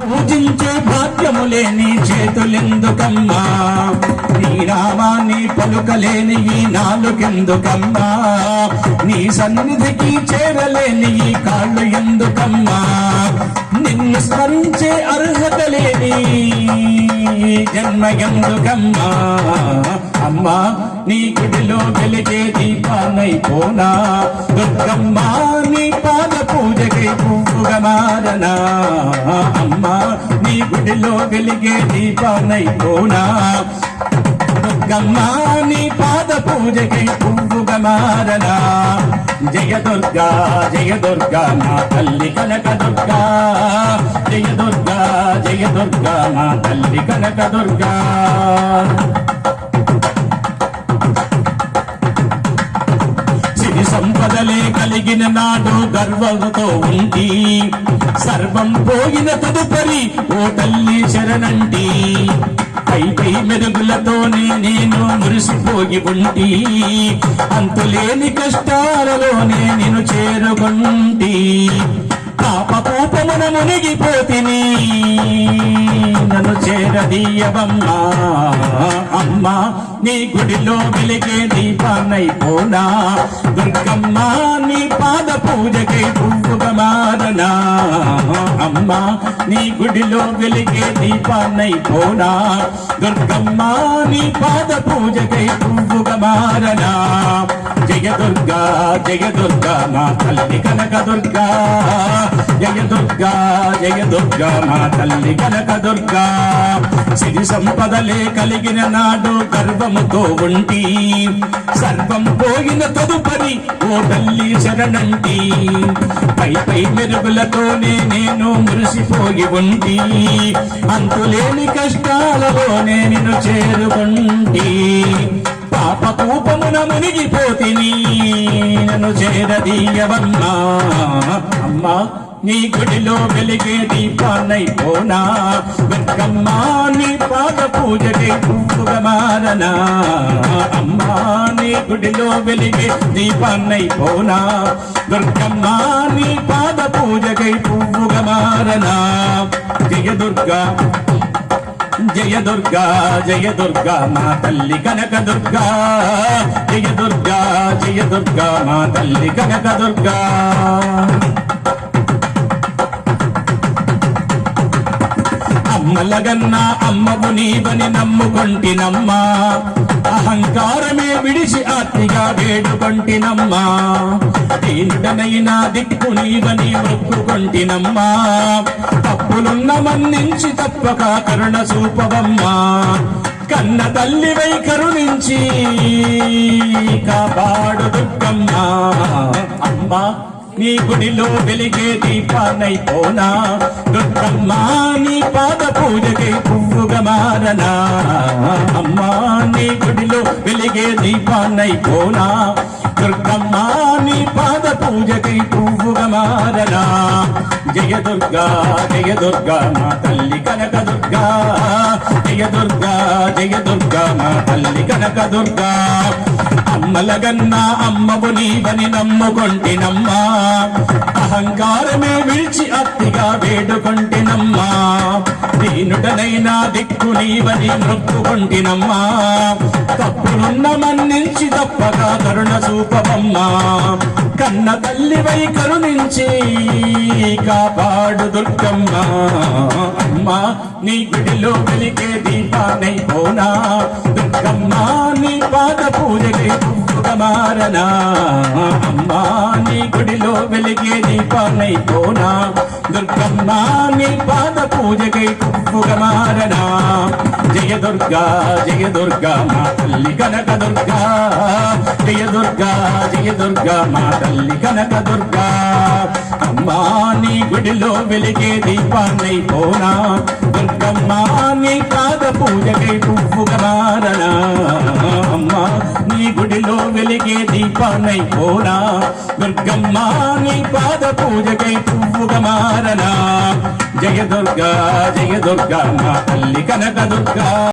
పూజించే భాగ్యములేని చేతులెందుకమ్మా, నీ నామాన్ని పలుకలేని ఈ నాలుకెందుకమ్మా, నీ సన్నిధికి చేరలేని ఈ కాళ్ళు ఎందుకమ్మా, నిన్ను స్మరించే అర్హత లేని జన్మ ఎందుకమ్మా. అమ్మా నీ గుడిలో వెలిగే దీపానైపోనా, దుర్గమ్మా నీ పాద పూజకై పువ్వుగా మారనా. అమ్మా నీ గుడిలో వెలిగే దీపానైపోనా, దుర్గమ్మా నీ పాద పూజకై పువ్వుగా మారనా. జయ దుర్గా జయ దుర్గా మా తల్లి కనక దుర్గా, జయ దుర్గా జయ దుర్గా మా తల్లి కనక దుర్గా. సిరి సంపదలే కలిగిన నాడు గర్వంతో ఉంది, సర్వం పోయిన తదుపరి ఓ తల్లి శరణంటి. పై మెరుగులతోనే నేను మురిసిపోయి ఉంటి, అంతులేని కష్టాలలోనే నేను చేరుకుంటి. పాపపూపమున మునిగిపోతిని నన్ను చేరదీయవమ్మా. అమ్మా నీ గుడిలో వెలిగే దీపానైపోనా, దుర్గమ్మా నీ పాద పూజకై పువ్వుగా మారనా. అమ్మా నీ గుడిలో వెలిగే దీపానైపోనా, దుర్గమ్మా నీ పాద పూజకై పువ్వుగా మారనా. జయ దుర్గా జయ దుర్గా మా తల్లి కనక దుర్గా, జయ దుర్గా జయ దుర్గా మా తల్లి కనక దుర్గా. సిరి సంపదలే కలిగిన నాడు గర్వముతో ఉంటి, సర్వం పోయిన తదుపరి ఓ తల్లి శరణంటి. పై మెరుగులతోనే నేను మురిసిపోయి ఉంటి, అంతులేని కష్టాలలోనే నిన్ను చేరుకుంటి. పాపకూపమున మునిగిపోతిని నన్ను చేరదీయవమ్మా. అమ్మా నీ గుడిలో వెలిగే దీపానైపోనా, దుర్గమ్మా నీ పాద పూజకై పువ్వుగా మారనా. అమ్మా నీ గుడిలో వెలిగే దీపానైపోనా, దుర్గమ్మా నీ పాద పూజకై పువ్వుగా మారనా. జయ దుర్గా జయ దుర్గా జయ దుర్గా మా తల్లి కనక దుర్గా, జయ దుర్గా జయ దుర్గా మా తల్లి కనక దుర్గా. అమ్మలగన్నా అమ్మవు నీవని నమ్ముకొంటినమ్మా, అహంకారమే విడిచి ఆర్తిగా వేడుకొంటినమ్మా. దీనుడనైనా దిక్కు నీవని మొక్కుకొంటినమ్మా, తప్పులున్న మన్నించి తప్పక కరుణ చూపవమ్మా. కన్న తల్లివై కరుణించి కాపాడు దుర్గమ్మా. అమ్మా నీ గుడిలో వెలిగే దీపానైపోనా, దుర్గమ్మా నీ పాద పూజకై పువ్వుగా మారనా. అమ్మా నీ గుడిలో వెలిగే దీపానైపోనా, దుర్గమ్మా నీ పాద పూజకై పువ్వుగా మారనా. జయ దుర్గా జయ దుర్గా మా తల్లి కనక దుర్గా, జయ దుర్గా జయ దుర్గా మా తల్లి కనక దుర్గా. అమ్మలగన్నా అమ్మవు నీవని నమ్ముకొంటినమ్మా, అహంకారమే విడిచి అత్తిగా వేడుకొంటినమ్మా. దీనుడనైనా దిక్కు నీవని మొక్కుకొంటినమ్మా, తప్పులున్న మన్నించి తప్పగా కరుణ చూపవమ్మా. కన్న తల్లివై కరుణించి కాపాడు దుర్గమ్మా. అమ్మా నీ గుడిలో వెలిగే దీపానైపోనా, దుర్గమ్మా నీ పాద పూజకై పువ్వుగా మారనా. అమ్మా నీ గుడిలో వెలిగే దీపానైపోనా, దుర్గమ్మా నీ పాద పూజకై పువ్వుగా మారనా. జయ దుర్గా జయ దుర్గా మా తల్లి కనక దుర్గా, జయ దుర్గా జయ దుర్గా మా తల్లి కనక దుర్గా. అమ్మా నీ గుడిలో వెలిగే దీపానైపోనా, దుర్గమ్మా నీ పాద పూజకై పువ్వుగా మారనా. అమ్మా నీ గుడిలో వెలిగే దీపానైపోనా, దుర్గమ్మా నీ పాద పూజకై పువ్వుగా మారనా. జయ దుర్గా జయ దుర్గా మా తల్లి కనక దుర్గా.